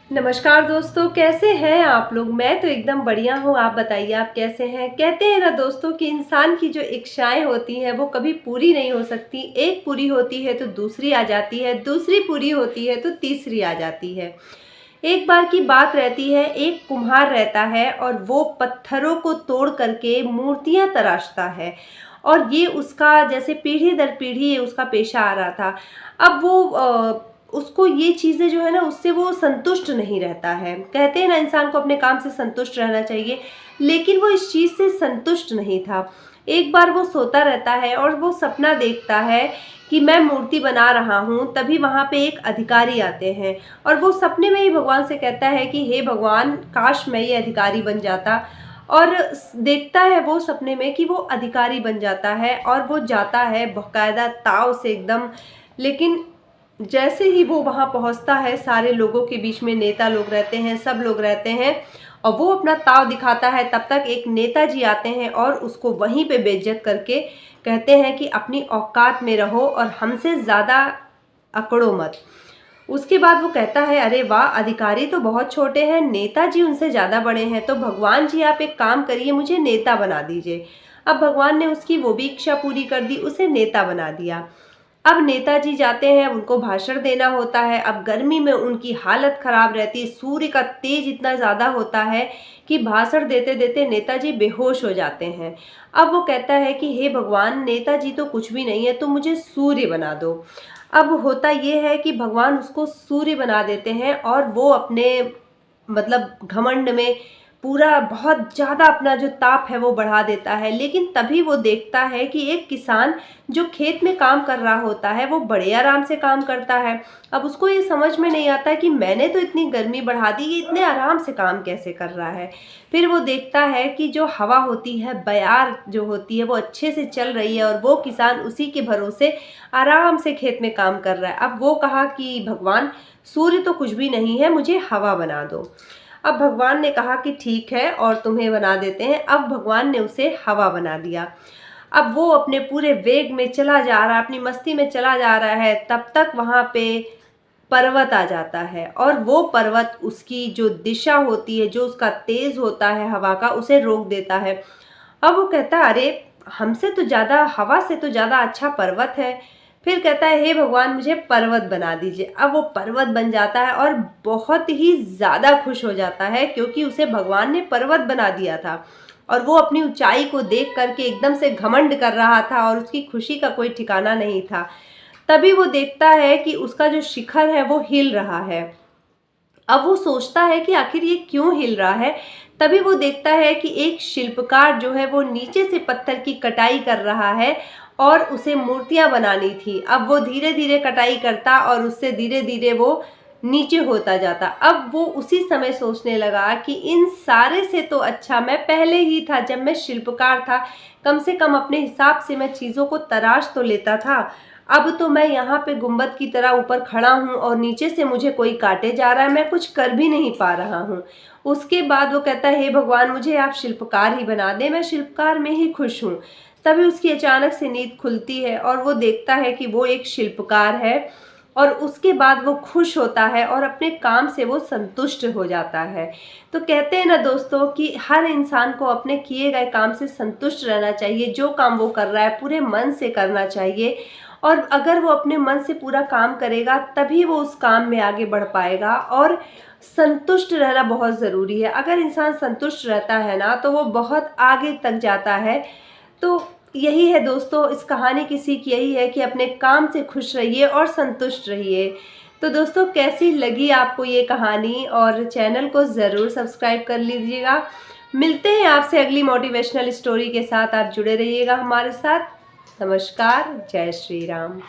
नमस्कार दोस्तों, कैसे हैं आप लोग। मैं तो एकदम बढ़िया हूँ। आप बताइए आप कैसे हैं। कहते हैं ना दोस्तों कि इंसान की जो इच्छाएं होती हैं वो कभी पूरी नहीं हो सकती। एक पूरी होती है तो दूसरी आ जाती है, दूसरी पूरी होती है तो तीसरी आ जाती है। एक बार की बात रहती है, एक कुम्हार रहता है और वो पत्थरों को तोड़ करके मूर्तियां तराशता है। और ये उसका जैसे पीढ़ी दर पीढ़ी उसका पेशा आ रहा था। अब वो उसको ये चीज़ें जो है ना उससे वो संतुष्ट नहीं रहता है। कहते हैं ना इंसान को अपने काम से संतुष्ट रहना चाहिए, लेकिन वो इस चीज़ से संतुष्ट नहीं था। एक बार वो सोता रहता है और वो सपना देखता है कि मैं मूर्ति बना रहा हूँ। तभी वहाँ पे एक अधिकारी आते हैं और वो सपने में ही भगवान से कहता है कि हे भगवान, काश मैं ये अधिकारी बन जाता। और देखता है वो सपने में कि वो अधिकारी बन जाता है और वो जाता है बाकायदा ताव से एकदम। लेकिन जैसे ही वो वहाँ पहुँचता है, सारे लोगों के बीच में नेता लोग रहते हैं, सब लोग रहते हैं और वो अपना ताव दिखाता है। तब तक एक नेताजी आते हैं और उसको वहीं पे बेइज्जत करके कहते हैं कि अपनी औकात में रहो और हमसे ज़्यादा अकड़ो मत। उसके बाद वो कहता है, अरे वाह, अधिकारी तो बहुत छोटे हैं, नेताजी उनसे ज़्यादा बड़े हैं, तो भगवान जी आप एक काम करिए, मुझे नेता बना दीजिए। अब भगवान ने उसकी वो भी इच्छा पूरी कर दी, उसे नेता बना दिया। अब नेताजी जाते हैं, उनको भाषण देना होता है। अब गर्मी में उनकी हालत ख़राब रहती है, सूर्य का तेज इतना ज़्यादा होता है कि भाषण देते देते नेताजी बेहोश हो जाते हैं। अब वो कहता है कि हे भगवान, नेताजी तो कुछ भी नहीं है, तो मुझे सूर्य बना दो। अब होता ये है कि भगवान उसको सूर्य बना देते हैं और वो अपने मतलब घमंड में पूरा बहुत ज़्यादा अपना जो ताप है वो बढ़ा देता है। लेकिन तभी वो देखता है कि एक किसान जो खेत में काम कर रहा होता है वो बड़े आराम से काम करता है। अब उसको ये समझ में नहीं आता कि मैंने तो इतनी गर्मी बढ़ा दी, ये इतने आराम से काम कैसे कर रहा है। फिर वो देखता है कि जो हवा होती है, बयार जो होती है, वो अच्छे से चल रही है और वो किसान उसी के भरोसे आराम से खेत में काम कर रहा है। अब वो कहा कि भगवान, सूर्य तो कुछ भी नहीं है, मुझे हवा बना दो। अब भगवान ने कहा कि ठीक है और तुम्हें बना देते हैं। अब भगवान ने उसे हवा बना दिया। अब वो अपने पूरे वेग में चला जा रहा है, अपनी मस्ती में चला जा रहा है। तब तक वहाँ पे पर्वत आ जाता है और वो पर्वत उसकी जो दिशा होती है, जो उसका तेज होता है हवा का, उसे रोक देता है। अब वो कहता है, अरे हमसे तो ज़्यादा, हवा से तो ज़्यादा अच्छा पर्वत है। फिर कहता है, हे भगवान, मुझे पर्वत बना दीजिए। अब वो पर्वत बन जाता है और बहुत ही ज़्यादा खुश हो जाता है क्योंकि उसे भगवान ने पर्वत बना दिया था। और वो अपनी ऊंचाई को देख करके एकदम से घमंड कर रहा था और उसकी खुशी का कोई ठिकाना नहीं था। तभी वो देखता है कि उसका जो शिखर है वो हिल रहा है। अब वो सोचता है कि आखिर ये क्यों हिल रहा है। तभी वो देखता है कि एक शिल्पकार जो है वो नीचे से पत्थर की कटाई कर रहा है और उसे मूर्तियां बनानी थी। अब वो धीरे धीरे कटाई करता और उससे धीरे धीरे वो नीचे होता जाता। अब वो उसी समय सोचने लगा कि इन सारे से तो अच्छा मैं पहले ही था, जब मैं शिल्पकार था। कम से कम अपने हिसाब से मैं चीज़ों को तराश तो लेता था। अब तो मैं यहाँ पे गुंबद की तरह ऊपर खड़ा हूँ और नीचे से मुझे कोई काटे जा रहा है, मैं कुछ कर भी नहीं पा रहा हूँ। उसके बाद वो कहता है, हे भगवान, मुझे आप शिल्पकार ही बना दें, मैं शिल्पकार में ही खुश हूँ। तभी उसकी अचानक से नींद खुलती है और वो देखता है कि वो एक शिल्पकार है। और उसके बाद वो खुश होता है और अपने काम से वो संतुष्ट हो जाता है। तो कहते हैं ना दोस्तों कि हर इंसान को अपने किए गए काम से संतुष्ट रहना चाहिए। जो काम वो कर रहा है पूरे मन से करना चाहिए और अगर वो अपने मन से पूरा काम करेगा तभी वो उस काम में आगे बढ़ पाएगा। और संतुष्ट रहना बहुत ज़रूरी है। अगर इंसान संतुष्ट रहता है ना तो वो बहुत आगे तक जाता है। तो यही है दोस्तों, इस कहानी की सीख यही है कि अपने काम से खुश रहिए और संतुष्ट रहिए। तो दोस्तों, कैसी लगी आपको ये कहानी, और चैनल को ज़रूर सब्सक्राइब कर लीजिएगा। मिलते हैं आपसे अगली मोटिवेशनल स्टोरी के साथ। आप जुड़े रहिएगा हमारे साथ। नमस्कार, जय श्री राम।